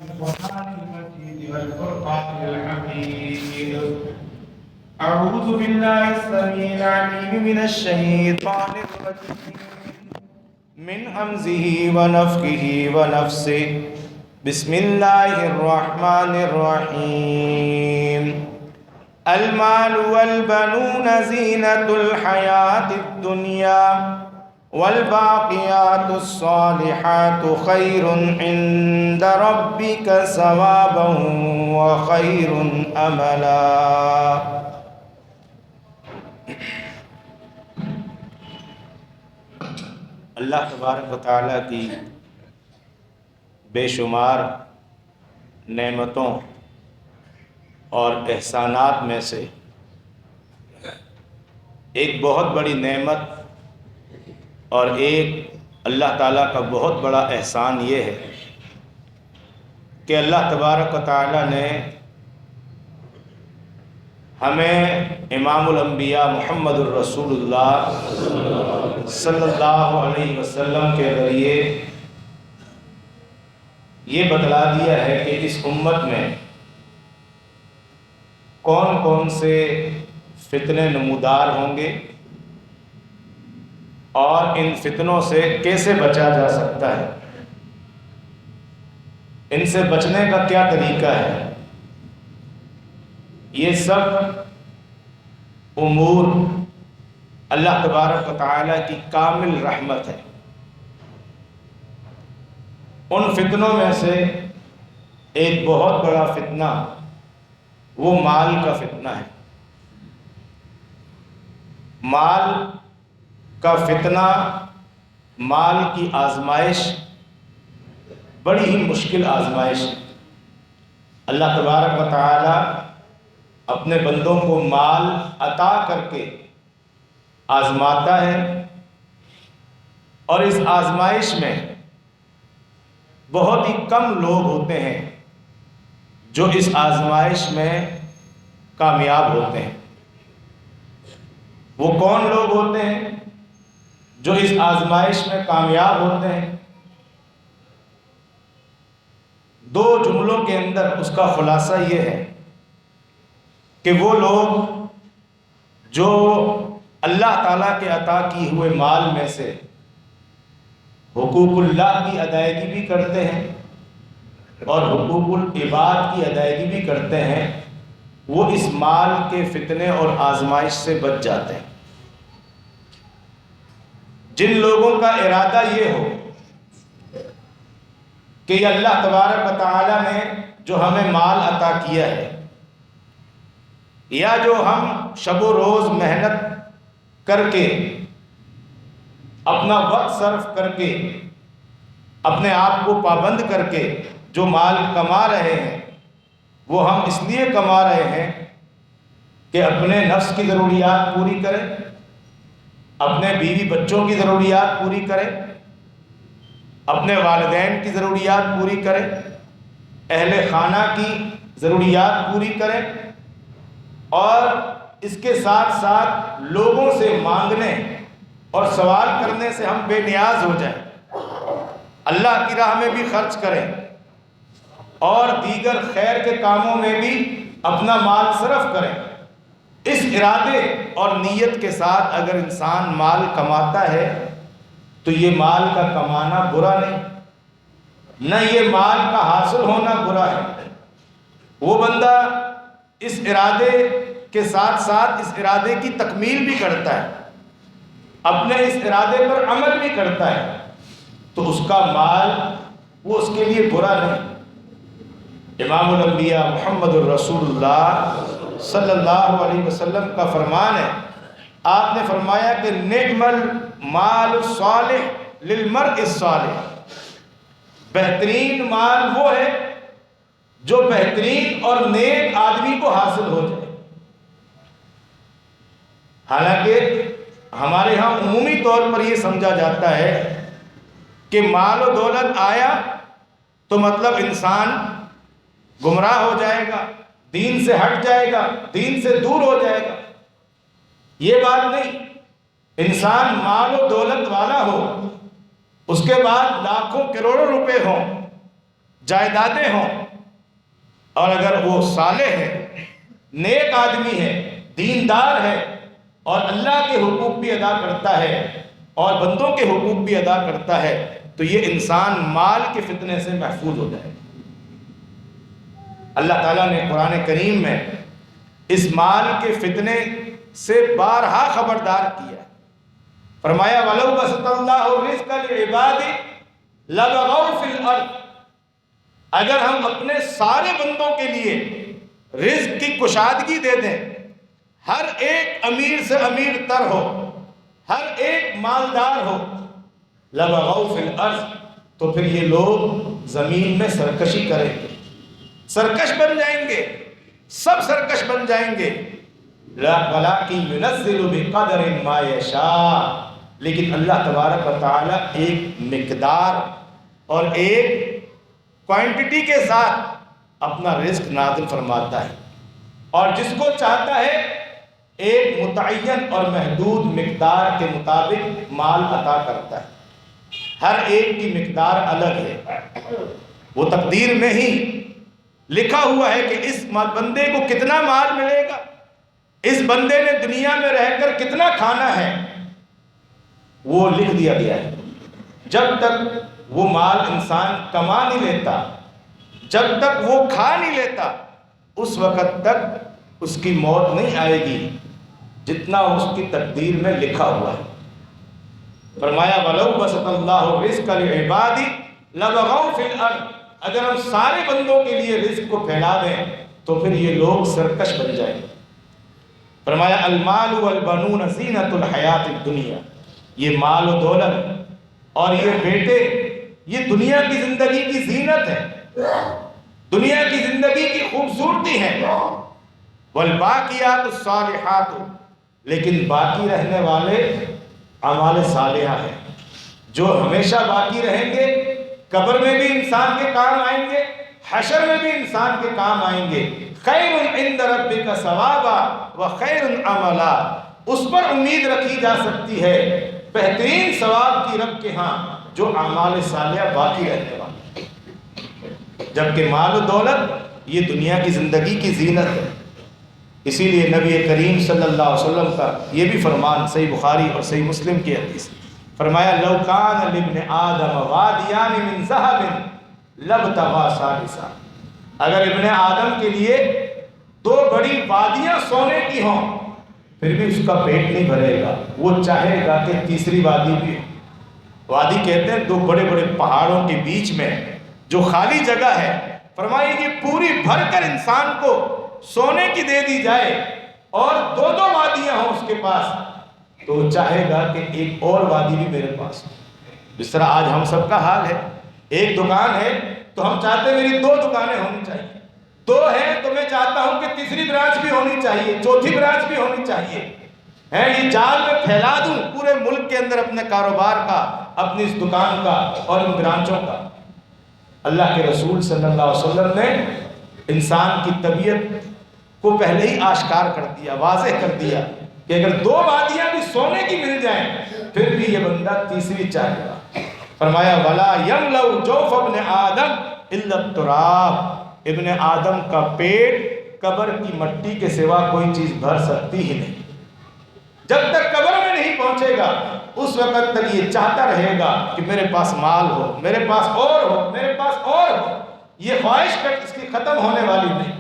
القرآن المجيد والفرقان الحميد. أعوذ بالله السميع العليم من الشيطان الرجيم من همزه ونفخه ونفسه. بسم الله الرحمن الرحيم. المال والبنون زينة الحياة الدنيا والباقيات الصالحات خير عند ربك ثوابا وخير املا. اللہ تبارک و تعالیٰ کی بے شمار نعمتوں اور احسانات میں سے ایک بہت بڑی نعمت اور ایک اللہ تعالیٰ کا بہت بڑا احسان یہ ہے کہ اللہ تبارک و تعالیٰ نے ہمیں امام الانبیاء محمد الرسول اللہ صلی اللہ علیہ وسلم کے ذریعے یہ بتلا دیا ہے کہ اس امت میں کون کون سے فتنے نمودار ہوں گے اور ان فتنوں سے کیسے بچا جا سکتا ہے، ان سے بچنے کا کیا طریقہ ہے. یہ سب امور اللہ تبارک و تعالیٰ کی کامل رحمت ہے. ان فتنوں میں سے ایک بہت بڑا فتنہ وہ مال کا فتنہ ہے. مال کا فتنہ، مال کی آزمائش بڑی ہی مشکل آزمائش ہے. اللہ تبارک و تعالی اپنے بندوں کو مال عطا کر کے آزماتا ہے، اور اس آزمائش میں بہت ہی کم لوگ ہوتے ہیں جو اس آزمائش میں کامیاب ہوتے ہیں. وہ کون لوگ ہوتے ہیں جو اس آزمائش میں کامیاب ہوتے ہیں؟ دو جملوں کے اندر اس کا خلاصہ یہ ہے کہ وہ لوگ جو اللہ تعالیٰ کے عطا کیے ہوئے مال میں سے حقوق اللہ کی ادائیگی بھی کرتے ہیں اور حقوق العباد کی ادائیگی بھی کرتے ہیں، وہ اس مال کے فتنے اور آزمائش سے بچ جاتے ہیں. جن لوگوں کا ارادہ یہ ہو کہ یہ اللہ تبارک و تعالیٰ نے جو ہمیں مال عطا کیا ہے، یا جو ہم شب و روز محنت کر کے اپنا وقت صرف کر کے اپنے آپ کو پابند کر کے جو مال کما رہے ہیں، وہ ہم اس لیے کما رہے ہیں کہ اپنے نفس کی ضروریات پوری کریں، اپنے بیوی بچوں کی ضروریات پوری کریں، اپنے والدین کی ضروریات پوری کریں، اہل خانہ کی ضروریات پوری کریں، اور اس کے ساتھ ساتھ لوگوں سے مانگنے اور سوال کرنے سے ہم بے نیاز ہو جائیں، اللہ کی راہ میں بھی خرچ کریں اور دیگر خیر کے کاموں میں بھی اپنا مال صرف کریں. اس ارادے اور نیت کے ساتھ اگر انسان مال کماتا ہے تو یہ مال کا کمانا برا نہیں، نہ یہ مال کا حاصل ہونا برا ہے. وہ بندہ اس ارادے کے ساتھ ساتھ اس ارادے کی تکمیل بھی کرتا ہے، اپنے اس ارادے پر عمل بھی کرتا ہے، تو اس کا مال وہ اس کے لیے برا نہیں. امام الانبیاء محمد الرسول اللہ صلی اللہ علیہ وسلم کا فرمان ہے، آپ نے فرمایا کہ نعم المال الصالح للمرء الصالح. بہترین مال وہ ہے جو بہترین اور نیک آدمی کو حاصل ہو جائے. حالانکہ ہمارے ہاں عمومی طور پر یہ سمجھا جاتا ہے کہ مال و دولت آیا تو مطلب انسان گمراہ ہو جائے گا، دین سے ہٹ جائے گا، دین سے دور ہو جائے گا. یہ بات نہیں. انسان مال و دولت والا ہو، اس کے بعد لاکھوں کروڑوں روپے ہوں، جائیدادیں ہوں، اور اگر وہ صالح ہے، نیک آدمی ہے، دیندار ہے، اور اللہ کے حقوق بھی ادا کرتا ہے اور بندوں کے حقوق بھی ادا کرتا ہے، تو یہ انسان مال کے فتنے سے محفوظ ہو جائے۔ اللہ تعالیٰ نے قرآن کریم میں اس مال کے فتنے سے بارہا خبردار کیا، فرمایا وَلَوْ بَسَطَ اللَّهُ الرِّزْقَ لِعِبَادِهِ لَبَغَوْا فِي الْأَرْضِ، اگر ہم اپنے سارے بندوں کے لیے رزق کی کشادگی دے دیں، ہر ایک امیر سے امیر تر ہو، ہر ایک مالدار ہو، لَبَغَوْا فِي الْأَرْضِ، تو پھر یہ لوگ زمین میں سرکشی کریں گے، سرکش بن جائیں گے، سب سرکش بن جائیں گے۔ وَلَٰكِن يُنَزِّلُ بِقَدَرٍ مَا يَشَاءُ، لیکن اللہ تبارک و تعالیٰ ایک مقدار اور ایک کوانٹٹی کے ساتھ اپنا رزق نازل فرماتا ہے، اور جس کو چاہتا ہے ایک متعین اور محدود مقدار کے مطابق مال عطا کرتا ہے۔ ہر ایک کی مقدار الگ ہے، وہ تقدیر میں ہی لکھا ہوا ہے کہ اس بندے کو کتنا مال ملے گا، اس بندے نے دنیا میں رہ کر کتنا کھانا ہے، وہ لکھ دیا گیا ہے۔ جب تک وہ مال انسان کما نہیں لیتا، جب تک وہ کھا نہیں لیتا، اس وقت تک اس کی موت نہیں آئے گی جتنا اس کی تقدیر میں لکھا ہوا ہے۔ فرمایا وَلَوْ بَسَطَ اللَّهُ الرِّزْقَ لِعِبَادِهِ لَبَغَوْا فِي الْأَرْضِ، اگر ہم سارے بندوں کے لیے رزق کو پھیلا دیں تو پھر یہ لوگ سرکش بن جائیں گے۔ فرمایا المال والبنون زینۃ الحیات الدنیا، یہ مال و دولت اور یہ بیٹے یہ دنیا کی زندگی کی زینت ہے، دنیا کی زندگی کی خوبصورتی ہے۔ والباقیات الصالحات، لیکن باقی رہنے والے اعمال صالحہ ہیں جو ہمیشہ باقی رہیں گے، قبر میں بھی انسان کے کام آئیں گے، حشر میں بھی انسان کے کام آئیں گے۔ خیر عند ربک ثوابا وخیر عملا، اس پر امید رکھی جا سکتی ہے بہترین ثواب کی رب کے ہاں جو اعمال صالحہ باقی رہنے والے، جبکہ مال و دولت یہ دنیا کی زندگی کی زینت ہے۔ اسی لیے نبی کریم صلی اللہ علیہ وسلم کا یہ بھی فرمان صحیح بخاری اور صحیح مسلم کی حدیث، فرمایا لو کان لابن آدم وادیان من ذهب لابتغى ثالثا، اگر ابن آدم کے لیے دو بڑی وادیاں سونے کی ہوں پھر بھی اس کا پیٹ نہیں بھرے گا، وہ چاہے گا کہ تیسری وادی بھی ہو۔ وادی کہتے ہیں دو بڑے بڑے پہاڑوں کے بیچ میں جو خالی جگہ ہے، فرمایا کہ پوری بھر کر انسان کو سونے کی دے دی جائے اور دو دو وادیاں ہوں اس کے پاس، تو وہ چاہے گا کہ ایک اور وادی بھی میرے پاس ہو۔ جس طرح آج ہم سب کا حال ہے، ایک دکان ہے تو ہم چاہتے ہیں میری دو دکانیں ہونی چاہیے، دو ہیں تو میں چاہتا ہوں کہ تیسری برانچ بھی ہونی چاہیے، چوتھی برانچ بھی ہونی چاہیے، یہ جال میں پھیلا دوں پورے ملک کے اندر اپنے کاروبار کا، اپنی اس دکان کا اور ان برانچوں کا۔ اللہ کے رسول صلی اللہ علیہ وسلم نے انسان کی طبیعت کو پہلے ہی آشکار کر دیا، واضح کر دیا کہ اگر دو وادیاں بھی سونے کی مل جائیں پھر بھی یہ بندہ تیسری چاہے گا۔ فرمایا وَلَا يَمْلَأُ جَوْفَ ابْنِ آدَمَ إِلَّا التُّرَابُ، ابن آدم کا پیٹ قبر کی مٹی کے سوا کوئی چیز بھر سکتی ہی نہیں۔ جب تک قبر میں نہیں پہنچے گا اس وقت تک یہ چاہتا رہے گا کہ میرے پاس مال ہو، میرے پاس اور ہو، میرے پاس اور ہو، یہ خواہش اس کی ختم ہونے والی نہیں۔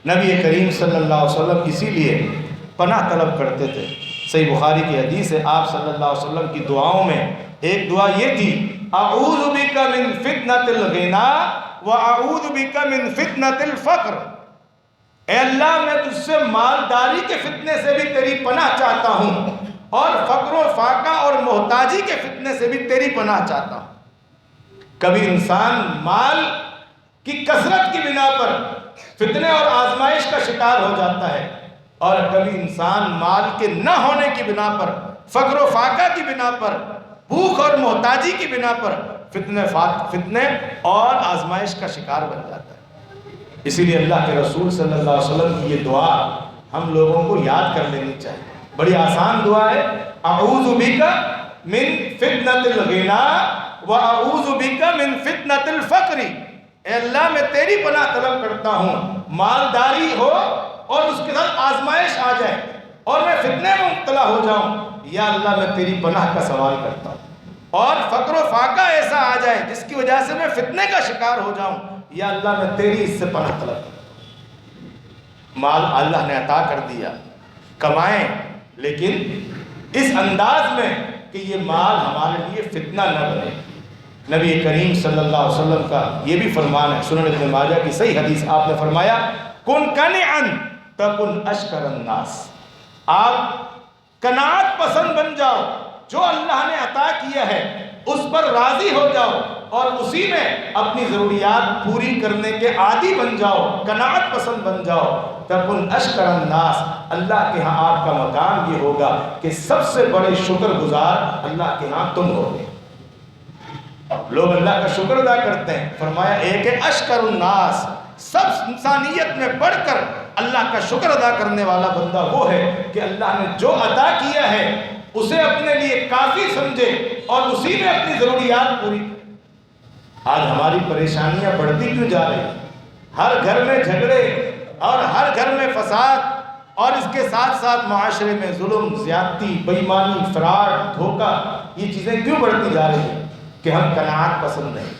نبی کریم صلی اللہ علیہ وسلم اسی لیے پناہ طلب کرتے تھے۔ صحیح بخاری کی حدیث ہے، آپ صلی اللہ علیہ وسلم کی دعاؤں میں ایک دعا یہ تھی اعوذ بک من فتنۃ الغنا واعوذ بک من فتنۃ الفقر، اے اللہ میں تجھ سے مالداری کے فتنے سے بھی تیری پناہ چاہتا ہوں اور فقر و فاقہ اور محتاجی کے فتنے سے بھی تیری پناہ چاہتا ہوں۔ کبھی انسان مال کی کثرت کی بنا پر فتنے اور آزمائش کا شکار ہو جاتا ہے، اور کبھی انسان مال کے نہ ہونے کی بنا پر، فقر و فاقہ کی بنا پر، بھوک اور محتاجی کی بنا پر فتنے اور آزمائش کا شکار بن جاتا ہے۔ اسی لیے اللہ کے رسول صلی اللہ علیہ وسلم کی یہ دعا ہم لوگوں کو یاد کر لینی چاہیے، بڑی آسان دعا ہے، اعوذ بک من فتنۃ الغنا وَأَعُوذُ بِكَ مِن فِتْنَةِ الْفَقْرِ، اے اللہ میں تیری پناہ طلب کرتا ہوں مالداری ہو اور اس کے ساتھ آزمائش آ جائے اور میں فتنے میں مبتلا ہو جاؤں، یا اللہ میں تیری پناہ کا سوال کرتا ہوں، اور فقر و فاقہ ایسا آ جائے جس کی وجہ سے میں فتنے کا شکار ہو جاؤں، یا اللہ میں تیری اس سے پناہ طلب کرتا ہوں۔ مال اللہ نے عطا کر دیا، کمائیں، لیکن اس انداز میں کہ یہ مال ہمارے لیے فتنہ نہ بنے۔ نبی کریم صلی اللہ علیہ وسلم کا یہ بھی فرمان ہے، سنن ابن ماجہ کی صحیح حدیث، آپ نے فرمایا کن قنعا تکن اشکر الناس، آپ قناعت پسند بن جاؤ، جو اللہ نے عطا کیا ہے اس پر راضی ہو جاؤ اور اسی میں اپنی ضروریات پوری کرنے کے عادی بن جاؤ، قناعت پسند بن جاؤ، تکن اشکر الناس، اللہ کے ہاں آپ کا مقام یہ ہوگا کہ سب سے بڑے شکر گزار اللہ کے ہاں تم ہوگے۔ لوگ اللہ کا شکر ادا کرتے ہیں، فرمایا ایک ہے اشکر الناس، سب انسانیت میں بڑھ کر اللہ کا شکر ادا کرنے والا بندہ وہ ہے کہ اللہ نے جو عطا کیا ہے اسے اپنے لیے کافی سمجھے اور اسی میں اپنی ضروریات پوری کرے۔ آج ہماری پریشانیاں بڑھتی کیوں جا رہی ہیں؟ ہر گھر میں جھگڑے اور ہر گھر میں فساد، اور اس کے ساتھ ساتھ معاشرے میں ظلم، زیادتی، بے ایمانی، فراڈ، دھوکہ، یہ چیزیں کیوں بڑھتی جا رہی ہیں؟ کہ ہم قناعت پسند نہیں،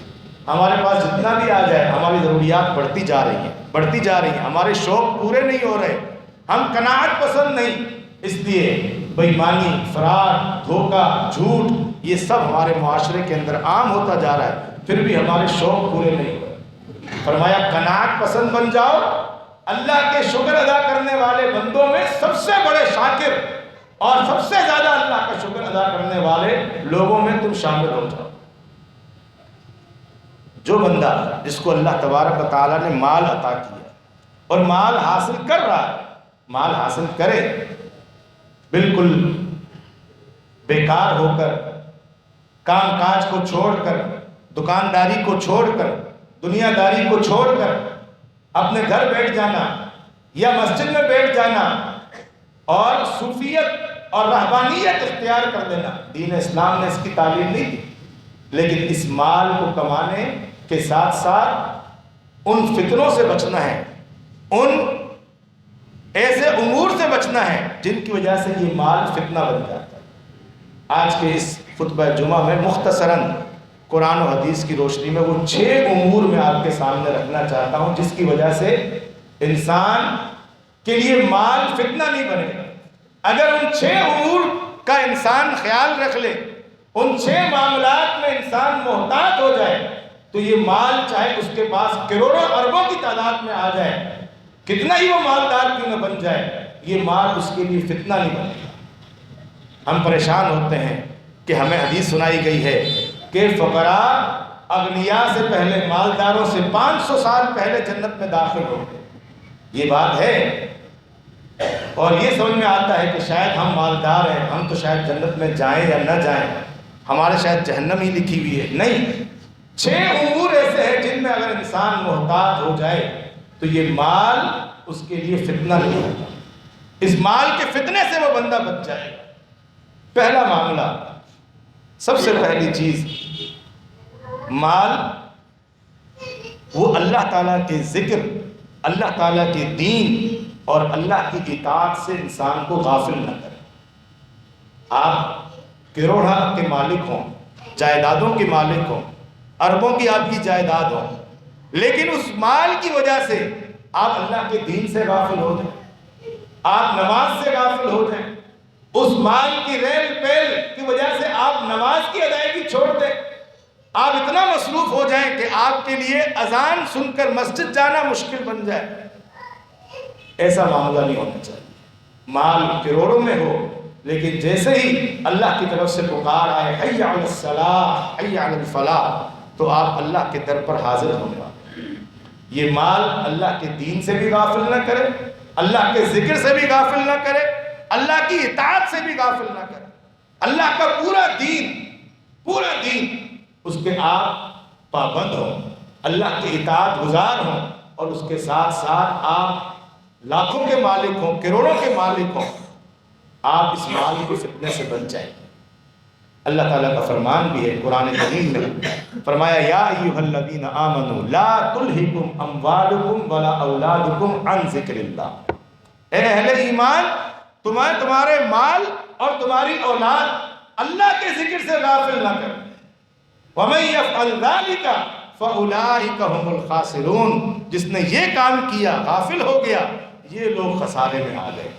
ہمارے پاس جتنا بھی آ جائے ہماری ضروریات بڑھتی جا رہی ہیں، ہمارے شوق پورے نہیں ہو رہے، ہم قناعت پسند نہیں، اس لیے بے ایمانی، فراڈ، دھوکہ، جھوٹ، یہ سب ہمارے معاشرے کے اندر عام ہوتا جا رہا ہے، پھر بھی ہمارے شوق پورے نہیں ہو رہے۔ فرمایا قناعت پسند بن جاؤ، اللہ کے شکر ادا کرنے والے بندوں میں سب سے بڑے شاکر اور سب سے زیادہ اللہ کا شکر ادا کرنے والے لوگوں میں تم شامل ہو جاؤ۔ جو بندہ جس کو اللہ تبارک و تعالیٰ نے مال عطا کیا اور مال حاصل کر رہا ہے، مال حاصل کرے بالکل بیکار ہو کر، کام کاج کو چھوڑ کر، دکانداری کو چھوڑ کر، دنیا داری کو چھوڑ کر اپنے گھر بیٹھ جانا یا مسجد میں بیٹھ جانا اور صوفیت اور رہبانیت اختیار کر دینا، دین اسلام نے اس کی تعلیم نہیں دی، لیکن اس مال کو کمانے کے ساتھ ساتھ ان فتنوں سے بچنا ہے، ان ایسے امور سے بچنا ہے جن کی وجہ سے یہ مال فتنہ بن جاتا ہے۔ آج کے اس خطبہ جمعہ میں مختصراً قرآن و حدیث کی روشنی میں وہ 6 امور میں آپ کے سامنے رکھنا چاہتا ہوں جس کی وجہ سے انسان کے لیے مال فتنہ نہیں بنے گا۔ اگر ان 6 امور کا انسان خیال رکھ لے، ان 6 معاملات میں انسان محتاط ہو جائے، تو یہ مال چاہے اس کے پاس کروڑوں اربوں کی تعداد میں آ جائے، کتنا ہی وہ مالدار کیوں نہ بن جائے، یہ مال اس کے لیے فتنہ نہیں بنے گا۔ ہم پریشان ہوتے ہیں کہ ہمیں حدیث سنائی گئی ہے کہ فقراء اغنیاء سے پہلے، مالداروں سے 500 سال پہلے جنت میں داخل ہوتے، یہ بات ہے، اور یہ سمجھ میں آتا ہے کہ شاید ہم مالدار ہیں، ہم تو شاید جنت میں جائیں یا نہ جائیں، ہمارے شاید جہنم ہی لکھی ہوئی ہے۔ نہیں، 6 امور ایسے ہیں جن میں اگر انسان محتاط ہو جائے تو یہ مال اس کے لیے فتنہ نہیں ہوتا، اس مال کے فتنے سے وہ بندہ بچ جائے گا۔ پہلا معاملہ، سب سے پہلی چیز، مال وہ اللہ تعالیٰ کے ذکر، اللہ تعالیٰ کے دین اور اللہ کی اطاعت سے انسان کو غافل نہ کرے۔ آپ کروڑوں کے مالک ہوں، جائیدادوں کے مالک ہوں، اربوں کی آپ کی جائیداد ہو، لیکن اس مال کی وجہ سے آپ اللہ کے دین سے غافل ہو جائیں، آپ نماز سے غافل ہو جائیں، اس مال کی ریل پیل کی وجہ سے آپ نماز کی ادائیگی چھوڑ دیں، آپ اتنا مصروف ہو جائیں کہ آپ کے لیے اذان سن کر مسجد جانا مشکل بن جائے۔ ایسا معاملہ نہیں ہونا چاہیے۔ مال کروڑوں میں ہو، لیکن جیسے ہی اللہ کی طرف سے پکار آئے حی علی الصلاح، حی علی الفلاح، تو آپ اللہ کے در پر حاضر ہونے والے۔ یہ مال اللہ کے دین سے بھی غافل نہ کرے، اللہ کے ذکر سے بھی غافل نہ کرے، اللہ کی اطاعت سے بھی غافل نہ کرے۔ اللہ کا پورا دین اس کے آپ پابند ہوں، اللہ کی اطاعت گزار ہوں، اور اس کے ساتھ ساتھ آپ لاکھوں کے مالک ہوں، کروڑوں کے مالک ہوں، آپ اس مال کے فتنے سے بچ جائیں۔ اللہ تعالیٰ کا فرمان بھی ہے قرآن کریم میں، فرمایا یا ایھا الذین آمنوا لا تلہکم اموالکم ولا اولادکم عن ذکر اللہ، اے اہل ایمان تمہارے مال اور تمہاری اولاد اللہ کے ذکر سے غافل نہ کریں، وَمَن يَفْعَلْ ذَلِكَ فَأُولَٰئِكَ هُمُ الْخَاسِرُونَ، جس نے یہ کام کیا غافل ہو گیا، یہ لوگ خسارے میں آ گئے،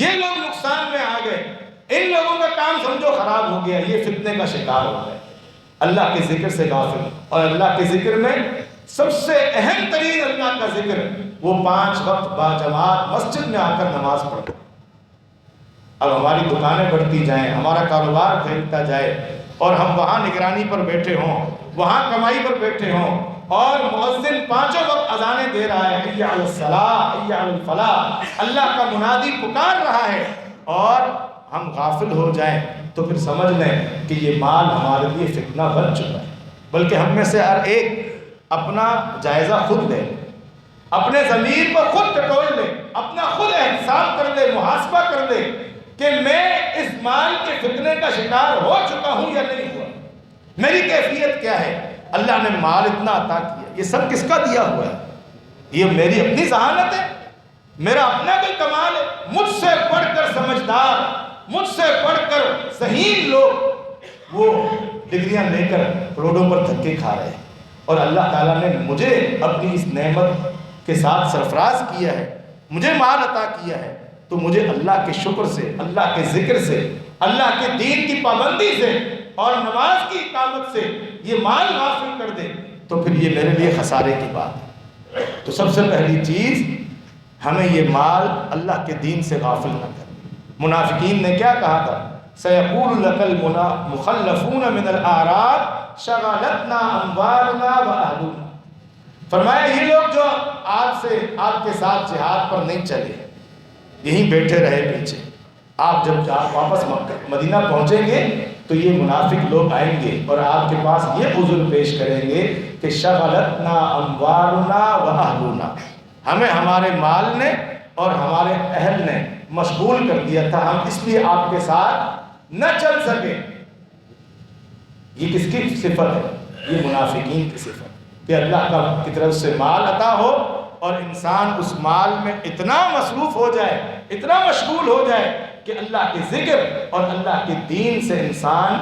یہ لوگ نقصان میں آ گئے، ان لوگوں کا کام سمجھو خراب ہو گیا، یہ فتنے کا شکار ہو گئے اللہ کے ذکر سے غافل۔ اور اللہ کے ذکر میں سب سے اہم ترین اللہ کا ذکر وہ 5 وقت باجماعت مسجد میں آ کر نماز پڑھنا۔ اب ہماری دکانیں بڑھتی جائیں، ہمارا کاروبار پھیلتا جائے اور ہم وہاں نگرانی پر بیٹھے ہوں، وہاں کمائی پر بیٹھے ہوں، اور مؤذن 5 وقت اذانیں دے رہا ہے، حی علی الصلاۃ حی علی الفلاح، اللہ کا منادی پکار رہا ہے، اور ہم غافل ہو جائیں تو پھر سمجھ لیں کہ یہ مال ہمارے لیے فتنہ بن چکا ہے۔ بلکہ ہم میں سے ہر ایک اپنا جائزہ خود لے، اپنے ضمیر پر خود ٹٹول لے، اپنا خود احتساب کر لے، محاسبہ کر لے کہ میں اس مال کے فتنے کا شکار ہو چکا ہوں یا نہیں ہوا، میری کیفیت کیا ہے۔ اللہ نے مال اتنا عطا کیا، یہ سب کس کا دیا ہوا ہے؟ یہ میری اپنی ذہانت ہے، میرا اپنا کوئی کمال ہے؟ مجھ سے پڑھ کر سمجھدار، مجھ سے پڑھ کر ذہین لوگ وہ ڈگریاں لے کر روڈوں پر دھکے کھا رہے ہیں، اور اللہ تعالیٰ نے مجھے اپنی اس نعمت کے ساتھ سرفراز کیا ہے، مجھے مال عطا کیا ہے، تو مجھے اللہ کے شکر سے، اللہ کے ذکر سے، اللہ کے دین کی پابندی سے اور نماز کی اقامت سے یہ مال غافل کر دے تو پھر یہ میرے لیے خسارے کی بات ہے۔ تو سب سے پہلی چیز ہمیں یہ مال اللہ کے دین سے غافل نہ کریں۔ منافقین نے کیا کہا تھا؟ سَيَقُولُ لَكَ الْمُخَلَّفُونَ مِنَ الْأَعْرَابِ شَغَلَتْنَا أَمْوَالُنَا وَأَهْلُونَا، فرمایا یہ لوگ جو آپ کے ساتھ جہاد پر نہیں چلے، یہیں بیٹھے رہے پیچھے، آپ جب واپس مدینہ پہنچیں گے تو یہ منافق لوگ آئیں گے اور آپ کے پاس یہ عذر پیش کریں گے کہ شغلتنا اموالنا واہلنا، ہمیں ہمارے مال نے اور ہمارے اہل نے مشغول کر دیا تھا، ہم اس لیے آپ کے ساتھ نہ چل سکے۔ یہ کس کی صفت ہے؟ یہ منافقین کی صفت، کہ اللہ کی طرف سے مال عطا ہو اور انسان اس مال میں اتنا مصروف ہو جائے، اتنا مشغول ہو جائے کہ اللہ کے ذکر اور اللہ کے دین سے انسان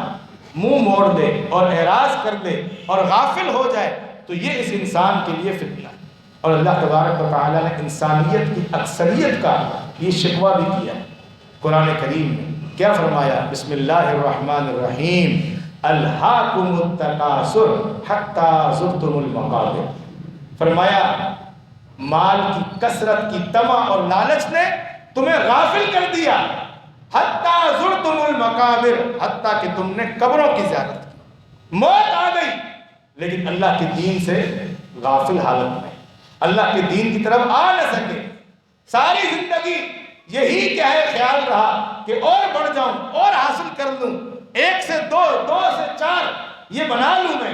منہ موڑ دے اور اعراض کر دے اور غافل ہو جائے، تو یہ اس انسان کے لیے فتنہ ہے۔ اور اللہ تبارک و تعالیٰ نے انسانیت کی اکثریت کا یہ شکوہ بھی کیا ہے قرآن کریم میں۔ کیا فرمایا؟ بسم اللہ الرحمن الرحیم، الہاکم التکاثر حتی زرتم المقابر، فرمایا مال کی کثرت کی طمع اور لالچ نے تمہیں غافل کر دیا، حتی زرتم المقابر، حتیٰ کہ تم نے قبروں کی زیارت کی، موت آ گئی لیکن اللہ کے دین سے غافل حالت میں، اللہ کے دین کی طرف آ نہ سکے، ساری زندگی یہی کیا ہے خیال رہا کہ اور بڑھ جاؤں اور حاصل کر لوں، 1 سے 2، 2 سے 4 یہ بنا لوں میں،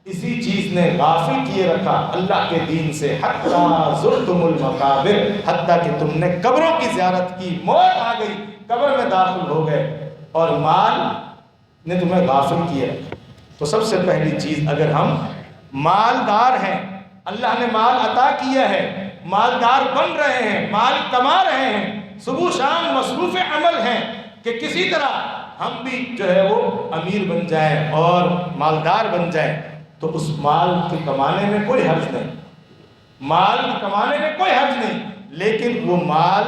اسی چیز نے غافل کیے رکھا اللہ کے دین سے، حتیٰ زرتم المقابر، حتیٰ کہ تم نے قبروں کی زیارت کی، موت آ گئی، قبر میں داخل ہو گئے اور مال نے تمہیں غافل کیا۔ تو سب سے پہلی چیز، اگر ہم مالدار ہیں، اللہ نے مال عطا کیا ہے، مالدار بن رہے ہیں، مال کما رہے ہیں، صبح شام مصروف عمل ہیں کہ کسی طرح ہم بھی جو ہے وہ امیر بن جائیں اور مالدار بن جائیں، تو اس مال کے کمانے میں کوئی حرج نہیں، مال کے کمانے میں کوئی حرج نہیں، لیکن وہ مال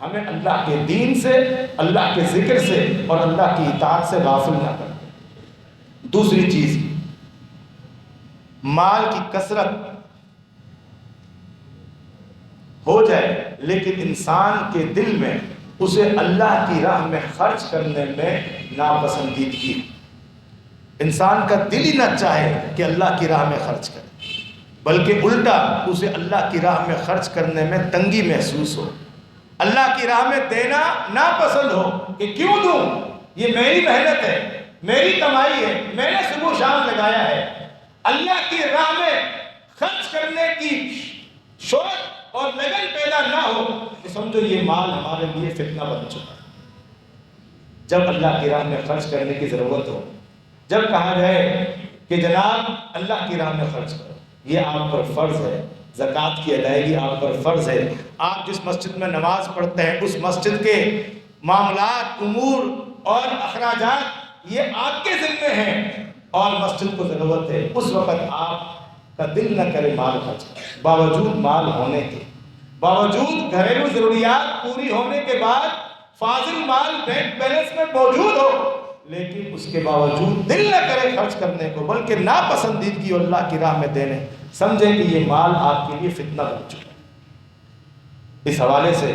ہمیں اللہ کے دین سے، اللہ کے ذکر سے اور اللہ کی اطاعت سے غافل نہ کرے۔ دوسری چیز، مال کی کثرت ہو جائے لیکن انسان کے دل میں اسے اللہ کی راہ میں خرچ کرنے میں ناپسندیدگی، انسان کا دل ہی نہ چاہے کہ اللہ کی راہ میں خرچ کرے، بلکہ الٹا اسے اللہ کی راہ میں خرچ کرنے میں تنگی محسوس ہو، اللہ کی راہ میں دینا ناپسند ہو کہ کیوں دوں، یہ میری محنت ہے، میری کمائی ہے، میں نے صبح شام لگایا ہے۔ اللہ کی راہ میں خرچ کرنے کی شوق اور لگن پیدا نہ ہو کہ سمجھو یہ مال ہمارے لیے فتنہ بن چکا ہے۔ جب اللہ کی راہ میں خرچ کرنے کی ضرورت ہو جب کہا جائے کہ جناب اللہ کی راہ میں خرچ کرو، یہ آپ پر فرض ہے، زکوٰۃ کی ادائیگی آپ پر فرض ہے، آپ جس مسجد میں نماز پڑھتے ہیں اس مسجد کے معاملات، امور اور اخراجات یہ آپ کے ذمے ہیں، اور مسجد کو ضرورت ہے، اس وقت آپ کا دل نہ کرے مال خرچ کرے، باوجود مال ہونے کے، باوجود گھریلو ضروریات پوری ہونے کے بعد فاضل مال بینک بیلنس میں موجود ہو، لیکن اس کے باوجود دل نہ کرے خرچ کرنے کو، بلکہ ناپسندیدگی اللہ کی راہ میں دینے، سمجھیں کہ یہ مال آپ کے لیے فتنہ بن چکا ہے۔ اس حوالے سے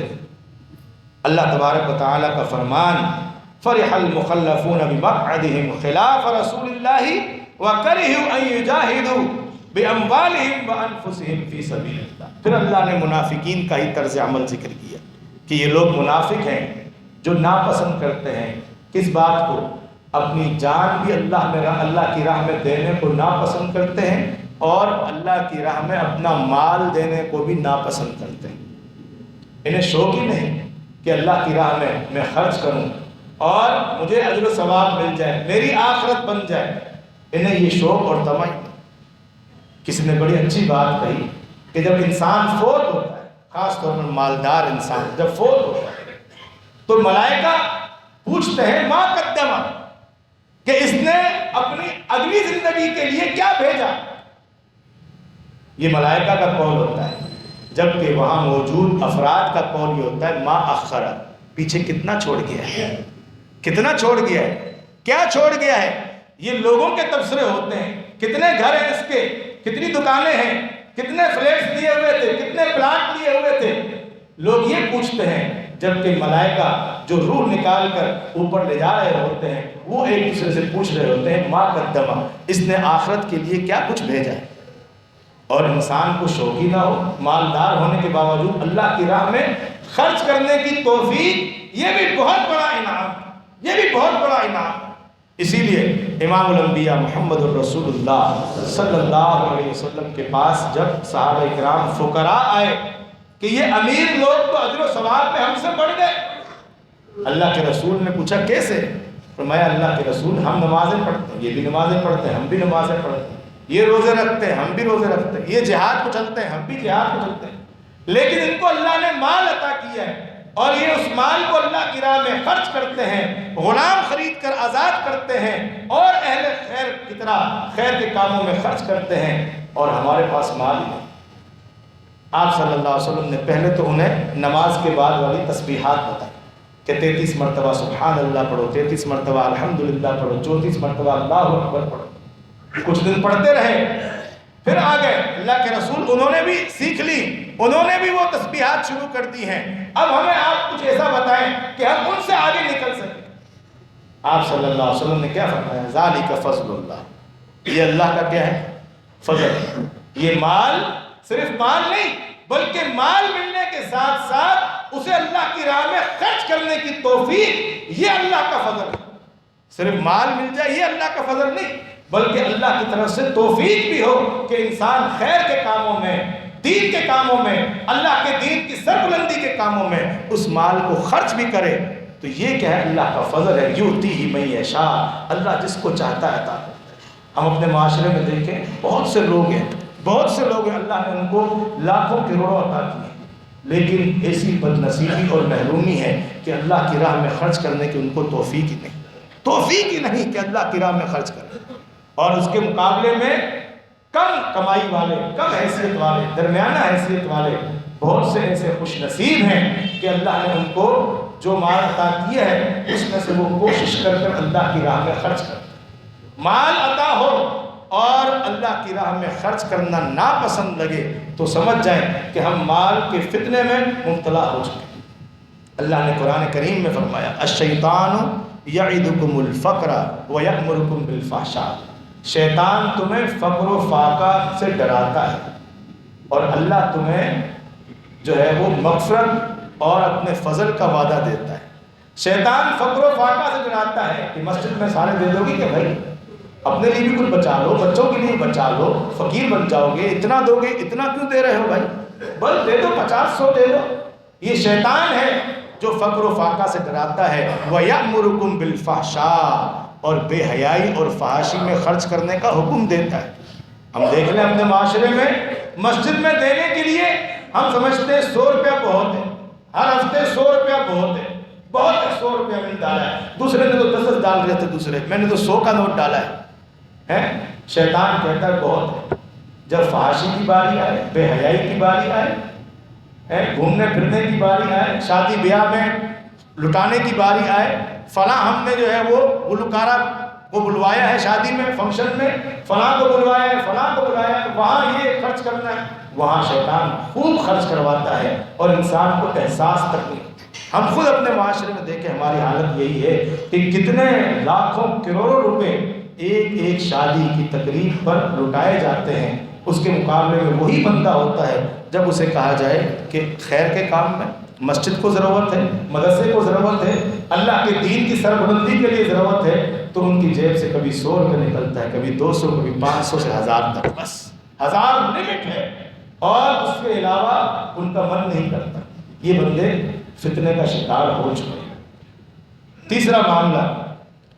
اللہ تبارک و تعالیٰ کا فرمان، فرح المخلفون بمقعدهم خلاف رسول اللہ وکرہوا ان یجاہدوا باموالہم وانفسہم فی سبیل اللہ۔ پھر اللہ نے منافقین کا ہی طرز عمل ذکر کیا کہ یہ لوگ منافق ہیں جو ناپسند کرتے ہیں کس بات کو، اپنی جان بھی اللہ کی راہ میں دینے کو ناپسند کرتے ہیں، اور اللہ کی راہ میں اپنا مال دینے کو بھی ناپسند کرتے ہیں۔ انہیں شوق ہی نہیں کہ اللہ کی راہ میں خرچ کروں اور مجھے اجر و ثواب مل جائے، میری آخرت بن جائے، انہیں یہ شوق اور طمع نہیں۔ کسی نے بڑی اچھی بات کہی کہ جب انسان فوت ہوتا ہے، خاص طور پر مالدار انسان جب فوت ہوتا ہے تو ملائکہ پوچھتے ہیں ما قدما، کہ اس نے اپنی اگلی زندگی کے لیے کیا بھیجا۔ یہ ملائکہ کا قول ہوتا ہے، جبکہ وہاں موجود افراد کا قول یہ ہوتا ہے ما اخرا، پیچھے کتنا چھوڑ گیا ہے، کتنا چھوڑ گیا ہے، کیا چھوڑ گیا ہے۔ یہ لوگوں کے تبصرے ہوتے ہیں، کتنے گھر ہیں اس کے، کتنی دکانیں ہیں، کتنے فلیٹس لیے ہوئے تھے، کتنے پلاٹ لیے ہوئے تھے، لوگ یہ پوچھتے ہیں، جبکہ ملائکہ جو روح نکال کر اوپر لے جا رہے ہوتے ہیں وہ ایک دوسرے سے پوچھ رہے ہوتے ہیں ما قدما، اس نے آخرت کے لیے کیا کچھ بھیجا ہے۔ اور انسان کو شوق ہی نہ ہو، مالدار ہونے کے باوجود اللہ کی راہ میں خرچ کرنے کی توفیق، یہ بھی بہت بڑا انعام، یہ بھی بہت بڑا انعام۔ اسی لیے امام الانبیاء محمد الرسول اللہ صلی اللہ علیہ وسلم کے پاس جب صحابہ کرام فقراء آئے کہ یہ امیر لوگ تو اجر و ثواب میں ہم سے بڑھ گئے، اللہ کے رسول نے پوچھا کیسے؟ فرمایا اللہ کے رسول ہم نمازیں پڑھتے ہیں، یہ بھی نمازیں پڑھتے ہیں، ہم بھی نمازیں پڑھتے ہیں، یہ روزے رکھتے ہیں، ہم بھی روزے رکھتے ہیں، یہ جہاد کو چلتے ہیں، ہم بھی جہاد کو چلتے ہیں، لیکن ان کو اللہ نے مال عطا کیا ہے اور یہ اس مال کو اللہ کی راہ میں خرچ کرتے ہیں، غلام خرید کر آزاد کرتے ہیں اور اہل خیر کی طرح خیر کے کاموں میں خرچ کرتے ہیں، اور ہمارے پاس مال ہی نہیں۔ آپ صلی اللہ علیہ وسلم نے پہلے تو انہیں نماز کے بعد والی تسبیحات بتائی کہ 33 مرتبہ سبحان اللہ پڑھو، 33 مرتبہ الحمدللہ پڑھو، 34 مرتبہ اللہ اکبر پڑھو۔ کچھ دن پڑھتے رہے، پھر آ گئے اللہ کے رسول، انہوں نے بھی سیکھ لی، انہوں نے بھی وہ تسبیحات شروع کر دی ہیں، اب ہمیں آپ کچھ ایسا بتائیں کہ ہم ان سے آگے نکل سکیں۔ آپ صلی اللہ علیہ وسلم نے کیا فرمایا؟ ذالک فضل اللہ، یہ اللہ کا کیا ہے؟ فضل۔ یہ مال صرف مال نہیں بلکہ مال ملنے کے ساتھ ساتھ اسے اللہ کی راہ میں خرچ کرنے کی توفیق، یہ اللہ کا فضل ہے۔ صرف مال مل جائے یہ اللہ کا فضل نہیں، بلکہ اللہ کی طرف سے توفیق بھی ہو کہ انسان خیر کے کاموں میں، دین کے کاموں میں، اللہ کے دین کی سربلندی کے کاموں میں اس مال کو خرچ بھی کرے، تو یہ کیا ہے؟ اللہ کا فضل ہے۔ یؤتیہ من یشاء، اللہ جس کو چاہتا ہے عطا کرتا ہے۔ ہم اپنے معاشرے میں دیکھیں بہت سے لوگ ہیں، بہت سے لوگ ہیں اللہ نے ان کو لاکھوں کروڑوں عطا کیے، لیکن ایسی بد نصیبی اور محرومی ہے کہ اللہ کی راہ میں خرچ کرنے کی ان کو توفیق ہی نہیں، توفیق ہی نہیں کہ اللہ کی راہ میں خرچ کریں۔ اور اس کے مقابلے میں کم کمائی والے، کم حیثیت والے، درمیانہ حیثیت والے بہت سے ایسے خوش نصیب ہیں کہ اللہ نے ان کو جو مال عطا کیا ہے اس میں سے وہ کوشش کر کر اللہ کی راہ میں خرچ کرتے ہیں۔ مال عطا ہو اور اللہ کی راہ میں خرچ کرنا ناپسند لگے تو سمجھ جائیں کہ ہم مال کے فتنے میں مبتلا ہو چکے ہیں۔ اللہ نے قرآن کریم میں فرمایا الشیطان یعدکم الفقر ویأمرکم بالفحشاء، شیطان تمہیں فقر و فاقہ سے ڈراتا ہے اور اللہ تمہیں جو ہے وہ مغفرت اور اپنے فضل کا وعدہ دیتا ہے۔ شیطان فقر و فاقہ سے ڈراتا ہے کہ مسجد میں سارے دے دو گی کہ بھائی اپنے لیے بھی کچھ بچا لو، بچوں کے لیے بچا لو، فقیر بن جاؤ گے، اتنا دو گے، اتنا کیوں دے رہے ہو بھائی، بس دے دو 50-100 دے دو۔ یہ شیطان ہے جو فقر و فاقہ سے ڈراتا ہے۔ وَيَأْمُرُكُمْ بِالْفَحْشَاءِ، اور بے حیائی اور فحاشی میں خرچ کرنے کا حکم دیتا ہے۔ ہم دیکھ لیں اپنے معاشرے میں، مسجد میں دینے کے لیے ہم سمجھتے ہیں 100 روپیہ بہت ہے، ہر ہفتے 100 روپیہ بہت ہے، بہت ہے 100 روپیہ میں نے ڈالا ہے، دوسرے نے تو 10 ڈال رہے تھے، دوسرے میں نے تو 100 کا نوٹ ڈالا ہے۔ شیطان کہتا ہے بہت ہے۔ جب فحاشی کی باری آئے، بے حیائی کی باری آئے، گھومنے پھرنے کی باری آئے، شادی بیاہ میں لٹانے کی باری آئے، فلاں ہم نے جو ہے وہ گلوکارہ کو بلوایا ہے شادی میں، فنکشن میں، فلاں کو بلوایا ہے، فلاں کو بلایا ہے، وہاں یہ خرچ کرنا ہے، وہاں شیطان خوب خرچ کرواتا ہے اور انسان کو احساس تک نہیں۔ ہم خود اپنے معاشرے میں دیکھیں، ہماری حالت یہی ہے کہ کتنے لاکھوں کروڑوں روپے ایک ایک شادی کی تقریب پر لٹائے جاتے ہیں، اس کے مقابلے میں وہی بندہ ہوتا ہے جب اسے کہا جائے کہ خیر کے کام میں مسجد کو ضرورت ہے، مدرسے کو ضرورت ہے، اللہ کے دین کی سربلندی کے لیے ضرورت ہے، تو ان کی جیب سے کبھی 100 روپے نکلتا ہے، کبھی 200، کبھی 500 سے 1000 تک، بس 1000 لمٹ ہے، اور اس کے علاوہ ان کا من نہیں کرتا۔ یہ بندے فتنے کا شکار ہو چکے ہیں۔ تیسرا معاملہ